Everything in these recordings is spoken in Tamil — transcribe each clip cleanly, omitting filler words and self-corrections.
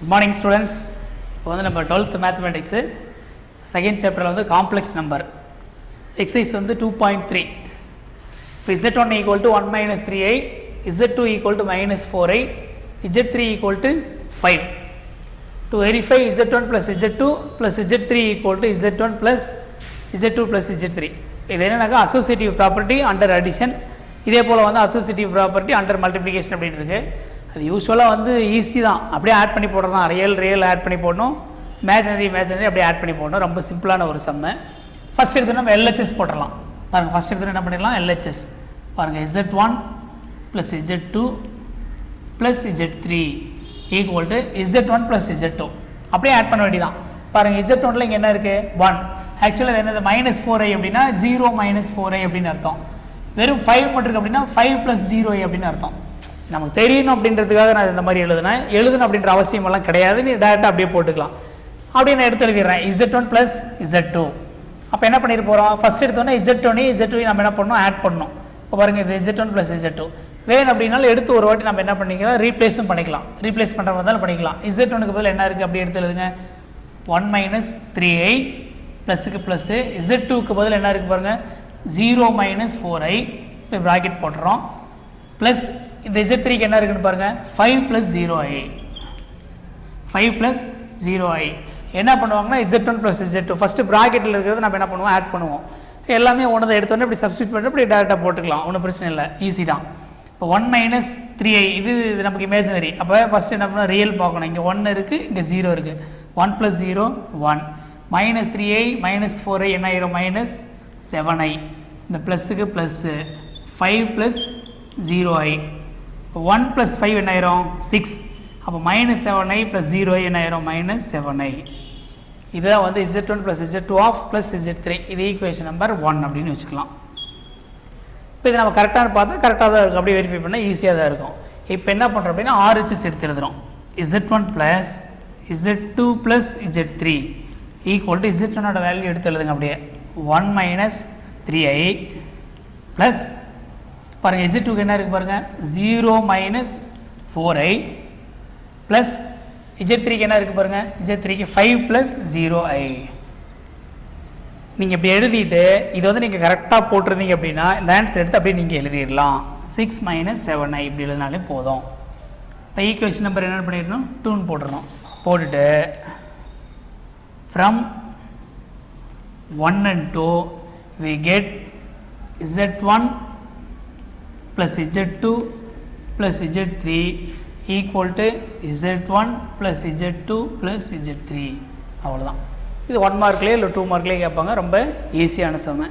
Good morning students. இப்போ வந்து நம்ம 12th mathematics செகண்ட் சாப்டரில் வந்து காம்ப்ளெக்ஸ் நம்பர் எக்ஸசைஸ் வந்து 2.3. இப்போ z1 equal to 1 minus 3i, z2 equal to minus 4i, z3 equal to 5. To verify z1 plus z2 plus z3 equal to z1 plus z2 plus z3. இது என்னன்னாக்கா அசோசியேட்டிவ் ப்ராப்பர்ட்டி அண்டர் அடிஷன், இதே போல் வந்து அசோசியேட்டிவ் ப்ராப்பர்ட்டி அண்டர் மல்டிப்ளிகேஷன் அப்படின்னு இருக்குது. அது யூஸ்வலாக வந்து ஈஸி தான், அப்படியே ஆட் பண்ணி போடுறோம். ரியல் ஆட் பண்ணி போடணும், இமேஜினரி அப்படியே ஆட் பண்ணி போடணும். ரொம்ப சிம்பிளான ஒரு சம்மை. ஃபஸ்ட் எடுத்து நம்ம LHS போட்டுடலாம் பாருங்கள். ஃபஸ்ட் எடுத்து என்ன பண்ணிடலாம், LHS பாருங்கள். z1 plus z2 plus z3 equal to z1 plus z2 அப்படியே ஆட் பண்ண வேண்டியதான். பாருங்கள், z1ல இங்கே என்ன இருக்குது, 1. ஆக்சுவலாக அது என்னது -4i அப்படின்னா 0 -4i அப்படின்னு அர்த்தம். வெறும் 5 மட்டும் இருக்குது அப்படின்னா 5 + 0i அப்படின்னு அர்த்தம். நமக்கு தெரியணும் அப்படின்றதுக்காக நான் இந்த மாதிரி எழுதணும் அப்படின்ற அவசியமெல்லாம் கிடையாது. நீ டேரெக்டாக அப்படியே போட்டுக்கலாம். அப்படியே நான் எடுத்து எழுதிடுறேன் z1 ப்ளஸ் z2. அப்போ என்ன பண்ணிட்டு போகிறோம், ஃபஸ்ட் எடுத்தோன்னே z2 நம்ம என்ன பண்ணணும், ஆட் பண்ணணும். இப்போ பாருங்கள், இது z1 ப்ளஸ் z2 வேணும் அப்படின்னாலும் எடுத்து ஒரு வாட்டி நம்ம என்ன பண்ணிக்கலாம், ரீப்ளேஸும் பண்ணிக்கலாம். ரீப்ளேஸ் பண்ணுற மாதிரி பண்ணிக்கலாம். z1க்கு பதில் என்ன இருக்குது அப்படி எடுத்து எழுதுங்க, 1 minus 3i ப்ளஸுக்கு ப்ளஸ்ஸு, z2க்கு பதில் என்ன இருக்குது பாருங்கள், 0 minus 4i இப்போ ப்ராக்கெட் போட்டுறோம். ப்ளஸ் இந்த z3க்கு என்ன இருக்குன்னு பாருங்கள், 5 + 0i 5 + 0i. என்ன பண்ணுவாங்கன்னா z1 ப்ளஸ் z2 ஃபஸ்ட்டு ப்ராக்கெட்டில் இருக்கிறது நம்ம என்ன பண்ணுவோம், ஆட் பண்ணுவோம். எல்லாமே ஒன்று தான் எடுத்தோன்னே இப்படி சப்ஸ்டியூட் பண்ணிட்டு இப்படி டேரெக்டாக போட்டுக்கலாம், ஒன்றும் பிரச்சனை இல்லை, ஈஸி தான். இப்போ 1 minus 3i இது நமக்கு இமேஜினரி. அப்போ ஃபஸ்ட்டு என்ன பண்ணணும், ரியல் பார்க்கணும். இங்கே 1 இருக்குது, இங்கே 0 இருக்குது. 1 + 0 1 minus 3i minus 4i என்ன ஆயிரும், -7i. இந்த ப்ளஸுக்கு ப்ளஸ்ஸு 5 + 0i. 1 + 5 என்ன ஆயிரும், 6. அப்போ -7i + 0i என்ன ஆயிரும், -7i. இதுதான் வந்து z1 + z2 of plus z3. இது ஈக்குவேஷன் நம்பர் 1 அப்படின்னு வச்சுக்கலாம். இப்போ இது நம்ம கரெக்டானு பார்த்தா கரெக்டாக தான் இருக்கும், அப்படியே வெரிஃபை பண்ணால் ஈஸியாக தான் இருக்கும். இப்போ என்ன பண்ணுறோம் அப்படின்னா RHS எடுத்து எழுதுகிறோம். z1 + z2 + z3 equal to z1ஓட value எடுத்து எழுதுங்க. அப்படியே 1 minus 3i ப்ளஸ் பாருங்கள் z2க்கு என்ன இருக்குது பாருங்கள், 0 minus 4i ப்ளஸ் z3க்கு என்ன இருக்குது பாருங்கள், z3க்கு 5 + 0i. நீங்கள் இப்படி எழுதிட்டு இதை வந்து நீங்கள் கரெக்டாக போட்டிருந்தீங்க அப்படின்னா இந்த ஆன்சர் எடுத்து அப்படியே நீங்கள் எழுதிடலாம். 6 - 7i இப்படி எழுதினாலே போதும். இப்போ ஈக்குவேஷன் நம்பர் என்ன பண்ணிடணும், 2ன்னு போட்டுடணும். போட்டுட்டு from 1 and 2 we get z1 plus z2 plus z3 equal to z1 plus z2 plus z3. அவ்வளோதான். இது 1 மார்க்லேயே இல்லை 2 மார்க்லேயே கேட்பாங்க. ரொம்ப ஈஸியான சம்.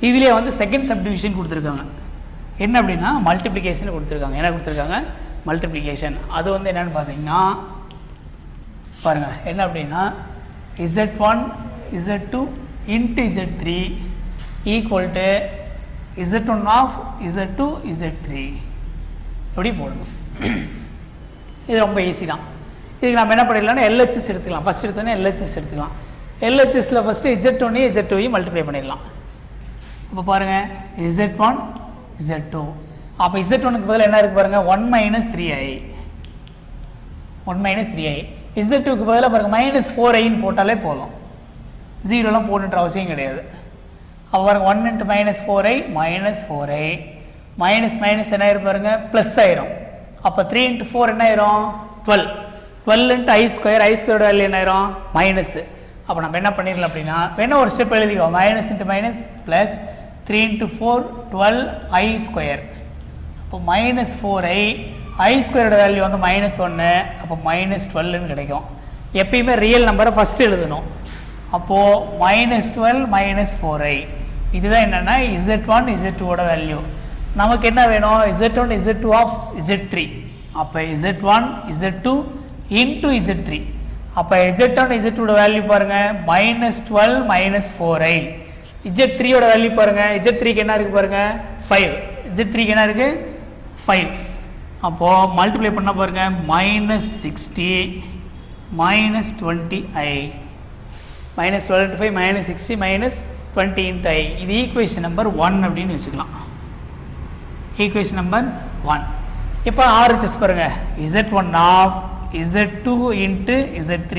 இதுலேயே வந்து செகண்ட் சப்டிவிஷன் கொடுத்துருக்காங்க. என்ன அப்படின்னா மல்டிப்ளிகேஷன் கொடுத்துருக்காங்க. என்ன கொடுத்துருக்காங்க, மல்டிப்ளிகேஷன். அது வந்து என்னென்னு பார்த்தீங்கன்னா பாருங்கள், என்ன அப்படின்னா z1 z2 into z3 equal to z1 of z2 z3 எப்படி போடணும். இது ரொம்ப ஈஸி தான். இதுக்கு நம்ம என்ன பண்ணிடலாம்னா LHS எடுத்துக்கலாம். ஃபஸ்ட் எடுத்தோன்னே LHS எடுத்துக்கலாம். LHSல ஃபஸ்ட்டு z1 z2 மல்டிப்ளை பண்ணிடலாம். அப்போ பாருங்கள் z1 z2. அப்போ z1க்கு பதில் என்ன இருக்குது பாருங்கள், 1 minus 3i 1 minus 3i. z2க்கு பதிலாக பாருங்கள் -4iன்னு போட்டாலே போதும், 0லாம் போடணுன்ற அவசியம் கிடையாது. அப்போ பாருங்கள் 1 × -4i -4i மைனஸ் என்ன ஆயிரும் பாருங்கள், ப்ளஸ் ஆயிரும். அப்போ 3 × 4 என்ன ஆயிரும், 12. 12 × i² வேல்யூ என்ன ஆயிரும், மைனஸ். அப்போ நம்ம என்ன பண்ணிடலாம் அப்படின்னா வேணா ஒரு ஸ்டெப் எழுதிக்கோ, -× ப்ளஸ் 3 × 4 12i². அப்போ -4i i² வேல்யூ வந்து -1, அப்போ -12ன்னு கிடைக்கும். எப்பயுமே ரியல் நம்பரை ஃபஸ்ட்டு எழுதணும். அப்போது -12 -4i. இதுதான் என்னென்னா z1 z2ஓட வேல்யூ. நமக்கு என்ன வேணும், z1 z2 ஆஃப் z3. அப்போ z1 z2 into z3. அப்போ z1 z2ஓட வேல்யூ பாருங்கள் -12 -4i. z3ஓட வேல்யூ பாருங்கள், z3க்கு என்ன இருக்குது பாருங்கள், 5. z3க்கு என்ன இருக்குது, 5. அப்போது மல்டிப்ளை பண்ண பாருங்கள் -60 -20i. -12 × 5 -60 -20 × i. இது ஈக்குவேஷன் நம்பர் 1 அப்படின்னு வச்சுக்கலாம். Equation number 1. இப்போ RHS பாருங்கள், z1 of Z2 into Z3.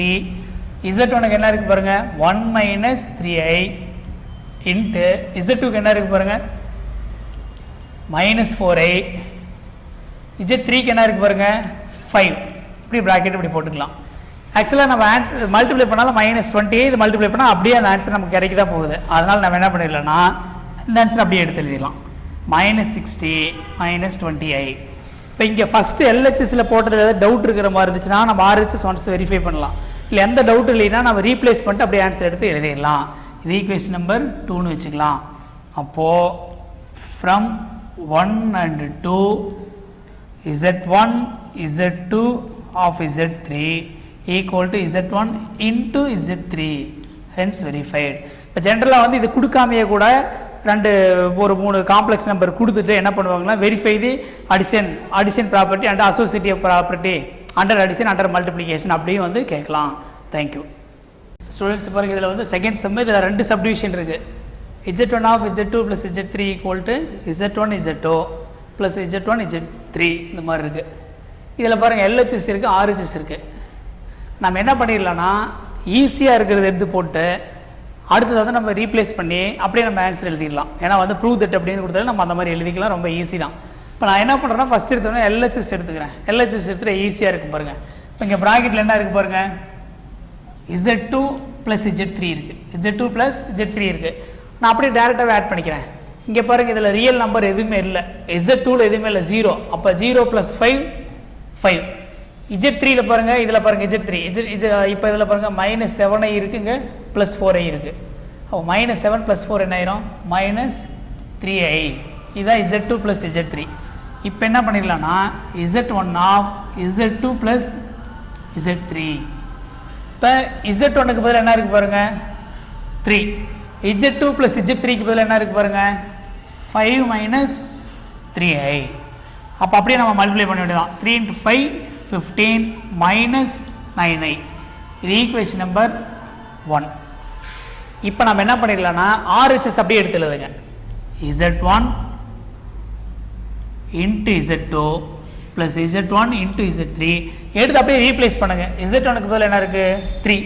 Z1 என்ன இருக்கு பாருங்க 1 minus 3i into Z2 என்ன இருக்கு பாருங்க minus 4i. Z3 என்ன இருக்கு பாருங்க 5. இப்படி பிராக்கெட் இப்படி போட்டுக்கலாம். ஆக்சுவலாக நம்ம ஆன்சர் மல்டிப்ளை பண்ணாலும் -20 இது மல்டிப்ளை பண்ணால் அப்படியே அந்த ஆன்சர் நமக்கு கிடைக்க தான் போகுது. அதனால் நம்ம என்ன பண்ணிடலாம்னா இந்த ஆன்சர் அப்படியே எடுத்து எழுதிடலாம். -60 -20i. இப்போ இங்கே ஃபஸ்ட்டு எல்ஹெச்எஸில் போட்டது ஏதாவது டவுட் இருக்கிற மாதிரி இருந்துச்சுன்னா நம்ம ஆர்ஹெச்எஸ் ஒன்ஸ் வெரிஃபை பண்ணலாம். இல்லை எந்த டவுட் இல்லைன்னா நம்ம ரீப்ளேஸ் பண்ணிட்டு அப்படியே ஆன்சர் எடுத்து எழுதிடலாம். இது ஈக்குவேஷன் நம்பர் 2ன்னு வச்சுக்கலாம். அப்போது from 1 and 2 Z1 Z2 of Z3 equal to Z1 into Z3 hence verified. இப்போ ஜென்ரலாக வந்து இது கொடுக்காமையே கூட ஒரு 3 காம்ப்ளெக்ஸ் நம்பர் கொடுத்துட்டு என்ன பண்ணுவாங்கன்னா verify the addition property and associative property under addition under multiplication அப்படியும் வந்து கேட்கலாம். Thank you students. பாருங்க இதில் வந்து செகண்ட் சம் இதில் 2 சப்டிவிஷன் இருக்குது. Z1 of Z2 plus Z3 equal to Z1 Z2 plus Z1 Z3 இந்த மாதிரி இருக்குது. இதில் பாருங்கள் LHS இருக்குது RHS இருக்குது. நம்ம என்ன பண்ணிடலாம்னா ஈஸியாக இருக்கிறத எடுத்து போட்டு அடுத்தது வந்து நம்ம ரீப்ளேஸ் பண்ணி அப்படியே நம்ம ஆன்சர் எழுதிடலாம். ஏன்னா வந்து ப்ரூவ் தட் அப்படின்னு கொடுத்தாலும் நம்ம அந்த மாதிரி எழுதிக்கலாம், ரொம்ப ஈஸி தான். இப்போ நான் என்ன பண்ணுறேன்னா ஃபஸ்ட் எடுத்தோடனே LHS எடுத்துக்கிறேன். LHS எடுத்துகிட்டு ஈஸியாக இருக்கும் பாருங்கள். இப்போ இங்கே ப்ராக்கெட்டில் என்ன இருக்குது பாருங்கள் Z2 + Z3 இருக்குது, Z2 + Z3 இருக்குது. நான் அப்படியே டேரெக்டாகவே ஆட் பண்ணிக்கிறேன். இங்கே பாருங்கள் இதில் ரியல் நம்பர் எதுவுமே இல்லை, Z2ல் எதுவுமே இல்லை 0. அப்போ 0 + 5 5. Z3ல் பாருங்கள் இதில் பாருங்கள் Z3 இப்போ இதில் பாருங்கள் -7i இருக்குங்க +4i இருக்குது. அப்போ -7 + 4 என்ன ஆயிரும் -3i. இதுதான் Z2 + Z3. இப்போ என்ன பண்ணிடலாம்னா Z1 of Z2 + Z3. இப்போ Z1க்கு பதில் என்ன இருக்குது பாருங்கள் 3. Z2 + Z3க்கு பதில் என்ன இருக்குது பாருங்கள் 5 - 3i. அப்போ அப்படியே நம்ம மல்டிப்ளை பண்ண வேண்டியதான். 3 × 5 15 -9i. இது ஈக்குவேஷன் நம்பர் 1. இப்போ நம்ம என்ன பண்ணிடலாம்னா RHS அப்படியே எடுத்து எழுதுங்க. Z1 × Z2 + Z1 × Z3 எடுத்து அப்படியே ரீப்ளேஸ் பண்ணுங்க. Z1க்கு பதில் என்ன இருக்குது 3,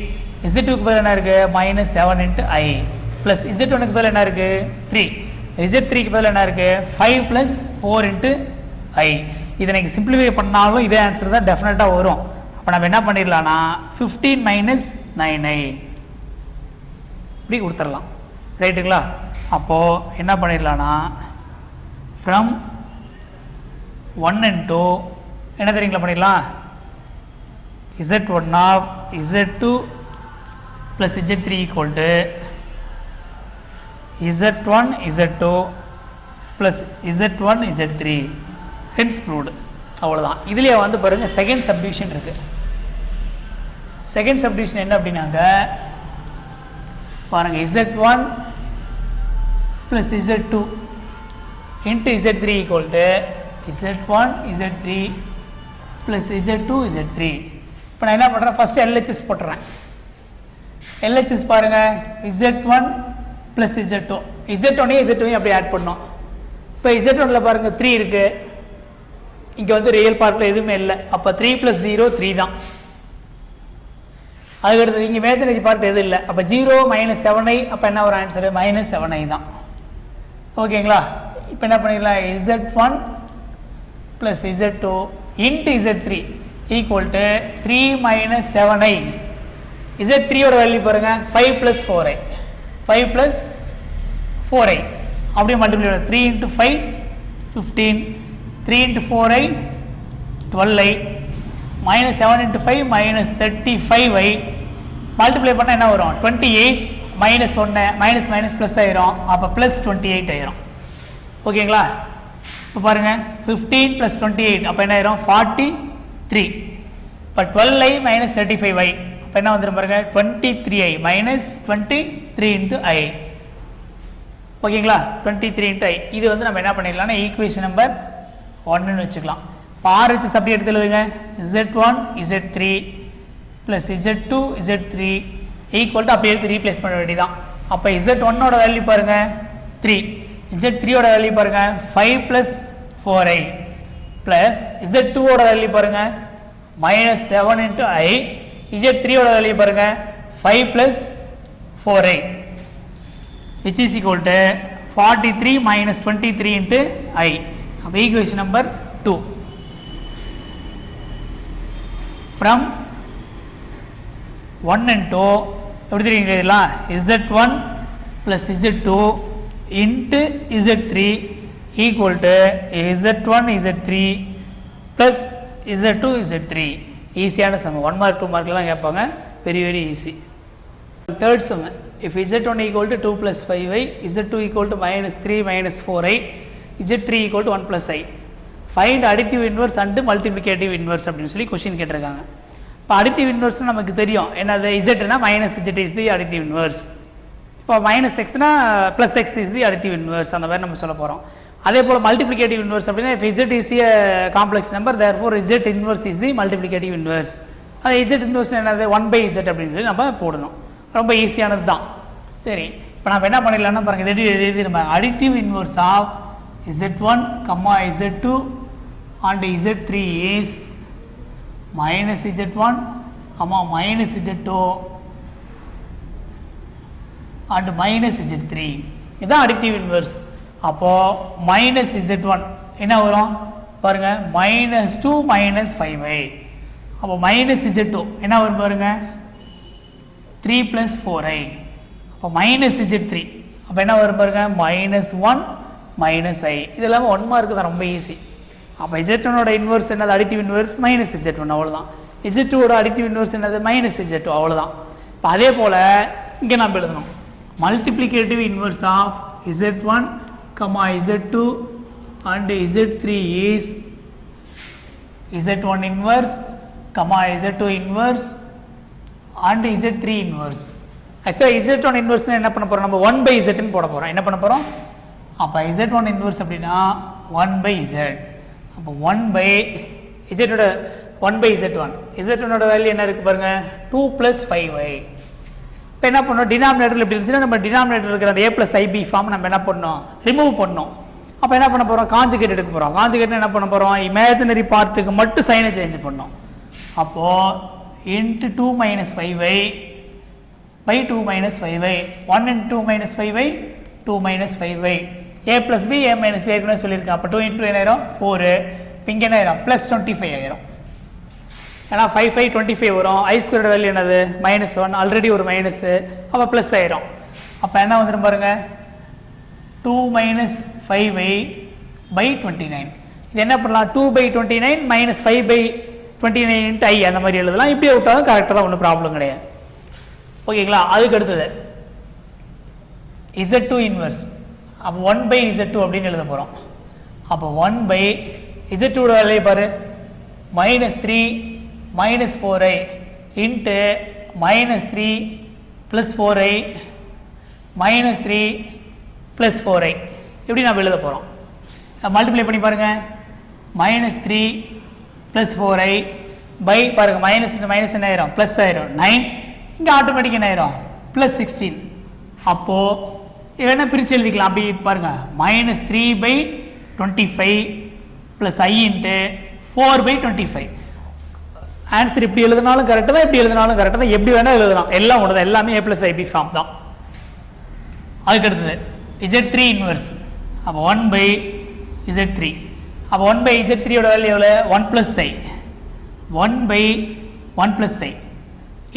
Z2க்கு பதில் என்ன இருக்குது -7 × i ப்ளஸ் Z1க்கு பதில் என்ன இருக்குது 3, Z3க்கு பதில் என்ன இருக்குது 5 + 4 × i. இதை நீங்கள் சிம்பிளிஃபை பண்ணாலும் இதே ஆன்சர் தான் டெஃபினட்டாக வரும். அப்போ நம்ம என்ன பண்ணிடலாம்னா 15 - 9i இப்படி கொடுத்துடலாம். ரைட்டுங்களா? அப்போது என்ன பண்ணிடலாம்னா ஃப்ரம் 1 and 2 என்ன தெரியுங்களா பண்ணிடலாம் Z1 of Z2 + Z3 equal to Z1 Z2 + Z1 Z3 hence proved. அவ்வளோதான். இதுலேயே வந்து பாருங்கள் செகண்ட் சப்டிவிஷன் இருக்குது. செகண்ட் சப்டிவிஷன் என்ன அப்படின்னாங்க பாருங்கள் Z1 + Z2 × Z3 equal to Z1 Z3 + Z2 Z3. இப்போ நான் என்ன பண்ணுறேன் ஃபஸ்ட்டு LHS போட்டுறேன். LHS பாருங்கள் Z1 + Z2 Z1ஐயும் Z2ஐயும் அப்படியே ஆட் பண்ணோம். இப்போ Z1ல் பாருங்கள் 3 இருக்குது, இங்கே வந்து ரியல் பார்ட்டில் எதுவுமே இல்லை. அப்போ 3 + 0 3 தான். அதுக்கடுத்து இங்கே இமேஜினரி பார்ட் எதுவும் இல்லை. அப்போ 0 - 7i. அப்போ என்ன ஒரு ஆன்சரு -7i தான். ஓகேங்களா? இப்போ என்ன பண்ணிடலாம் Z1 + Z2 × Z3 equal to 3 - 7i. Z3யோட value பாருங்கள் 5 + 4i 5 + 4i அப்படியே multiply 3 × 5 15 3 × 4i 12i -7 × 5 -35i multiply பண்ணால் என்ன வரும் 28 -1 - ப்ளஸ் ஆயிரும். அப்போ +28 ஆயிரும். ஓகேங்களா? இப்போ பாருங்கள் 15 + 28 அப்போ என்ன ஆயிரும் 43. இப்போ 12i - 35i அப்போ என்ன வந்துடும் பாருங்கள் 23i -23 × i. ஓகேங்களா? 23 × i. இது வந்து நம்ம என்ன பண்ணிடலாம்னா ஈக்குவேஷன் நம்பர் 1ன்னு வச்சுக்கலாம். இப்போ RHS அப்படி எடுத்து எழுதுங்க. Z1 Z3 + Z2 Z3 equal to அப்படியே எடுத்து ரீப்ளேஸ் பண்ண வேண்டியதான். அப்போ Z1ஓட வேல்யூ பாருங்கள் 3, Z3ஓட வேல்யூ பாருங்கள் 5 + 4i ப்ளஸ் Z2ஓட வேல்யூ பாருங்கள் minus 7 into I. Z3 ஓட வேல்யூ பாருங்க 5 plus 4i which is equal to 43 minus 23 into I. அப்போ equation number 2. From 1 and 2 எப்படி தெரியுங்களா, Z1 plus Z2 into Z3 equal to Z1 Z3 plus Z2 Z3. ஈஸியான சம், 1 mark 2 markலாம் கேட்பாங்க, very very easy. Third sum, if Z1 equal to 2 plus 5i, Z2 equal to minus 3 minus 4i, Z3 equal to 1 plus i. Find additive inverse and multiplicative inverse அப்படின்னு சொல்லி கொஸ்டின் கேட்டிருக்காங்க. இப்போ additive inverse நமக்கு தெரியும், என்னது Z minus Z is the additive inverse. இப்போ minus x plus x is the additive inverse, அந்த மாதிரி நம்ம சொல்ல போகிறோம். அதே போல் multiplicative inverse அப்படின்னா if Z is a complex number, therefore Z inverse is the multiplicative inverse. அது Z inverse என்னது 1 by Z அப்படின்னு சொல்லி நம்ம போடணும். ரொம்ப ஈஸியானது தான். சரி, இப்போ நம்ம என்ன பண்ணிடலாம்னா பாருங்கள், இது நம்ம additive inverse of Z1, Z2 and Z3 is minus Z1, minus Z2 and minus Z3. இதுதான் additive inverse. அப்போ minus Z1 என்ன வரும் பாருங்க, minus 2 minus 5i. அப்போ minus Z2 என்ன வரும் பாருங்க, 3 plus 4i. அப்போ minus Z3 அப்போ என்ன வரும் பாருங்க, minus 1 minus i. இது எல்லாமே 1 mark தான், ரொம்ப ஈஸி. அப்போ Z1 ஓட இன்வர்ஸ் என்னது, அடிட்டிவ் இன்வர்ஸ் மைனஸ் Z1 அவ்வளோதான். Z2 ஓட அடிட்டிவ் இன்வர்ஸ் என்னது, மைனஸ் Z2 அவ்வளோதான். இப்போ அதே போல் இங்கே நம்ம எழுதணும், multiplicative inverse of Z1, Z2 and Z3 is Z1 inverse, Z2 inverse and Z3 inverse. ஆக்சுவலாக Z1 inverse என்ன பண்ண போகிறோம், நம்ம 1 by Z ன்னு போட போகிறோம். என்ன பண்ண போகிறோம், அப்போ Z1 inverse அப்படின்னா 1 by Z. அப்போ 1 by Z ஓட 1 by Z1. Z1 ஓட வேல்யூ என்ன இருக்குது பாருங்கள், 2 plus 5i. இப்போ என்ன பண்ணோம், டினாமினேட்டர் எப்படி இருந்துச்சுன்னா நம்ம டினாமினேட்டர் இருக்கிற அந்த a plus ib ஃபார்ம் நம்ம என்ன பண்ணோம், ரிமூவ் பண்ணோம். அப்போ என்ன பண்ண போகிறோம், காஞ்சுகேட் எடுக்க போகிறோம். காஞ்சுகேட் என்ன பண்ண போகிறோம், இமேஜினரி பார்ட்டுக்கு மட்டும் சைனை சேஞ்ச் பண்ணோம். அப்போது into 2 minus 5i by 2 minus 5i, 1 into 2 minus 5i, 2 minus 5i, a plus b, a minus b ஏற்கனவே சொல்லியிருக்கேன். அப்போ 2 into என்ன ஆயிரும், 4. இப்போ இங்கே என்ன ஆயிரும், ப்ளஸ் 25 ஆயிரும். ஏன்னா 5 5 25 வரும். ஐ ஸ்கொயர் வேல்யூ என்னது, -1, ஆல்ரெடி ஒரு மைனஸு, அப்போ ப்ளஸ் ஆயிரும். அப்போ என்ன வந்துடும் பாருங்க, 2 minus 5i by 29. இது என்ன பண்ணலாம், 2 by 29 minus 5 by 29 into i அந்த மாதிரி எழுதலாம். இப்படியே விட்டாலும் கரெக்டாக தான், ஒன்றும் ப்ராப்ளம் கிடையாது. ஓகேங்களா. அதுக்கு அடுத்தது Z2 இன்வர்ஸ். அப்போ 1 by Z2 அப்படின்னு எழுத போகிறோம். அப்போ 1 by Z2 வேலையை பாரு, -3 minus 4i into -3 plus 4i minus 3 plus 4i. இப்படி நம்ம எழுத போகிறோம். மல்டிப்ளை பண்ணி பாருங்கள், -3 plus 4i by பாருங்கள், மைனஸ் மைனஸ் என்ன ஆயிரும், ப்ளஸ் ஆயிரும் 9. இங்கே ஆட்டோமேட்டிக் என்ன ஆயிரும், ப்ளஸ் 16. அப்போது இது என்ன பிரித்து எழுதிக்கலாம், அப்படி பாருங்கள், -3 by 25 plus i into 4 by 25. Answer இப்படி எழுதினாலும் கரெக்டாக தான், இப்படி எழுதினாலும் கரெக்டாக தான், எப்படி வேணால் எழுதலாம், எல்லாம் ஒன்று தான், எல்லாமே a plus ib ஃபார்ம் தான். அதுக்கு அடுத்தது Z3 இன்வர்ஸ். அப்போ 1 by Z3. அப்போ 1 by Z3 ஓட வேல்யூ எவ்வளோ, 1 plus i, 1 by 1 plus i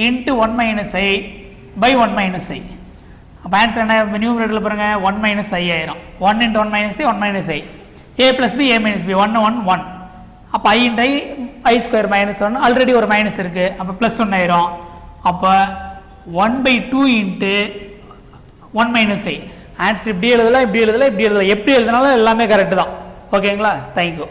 into 1 minus i by 1 minus i. அப்போ ஆன்சர் என்ன, நியூமரேட்டரில் பாருங்கள், 1 minus i ஆயிரும். 1 into 1 minus i, 1 minus i, a plus b, a minus b, 1 1 1. அப்போ i into i square -1, already ஒரு மைனஸ் இருக்குது, அப்போ ப்ளஸ் 1 ஆயிரும். அப்போ 1 by 2 into 1 minus i. Answer இப்படி எழுதலாம், இப்படி எழுதலாம், இப்படி எழுதலாம், எப்படி எழுதினாலும் எல்லாமே கரெக்டு தான். ஓகேங்களா, தேங்க்யூ.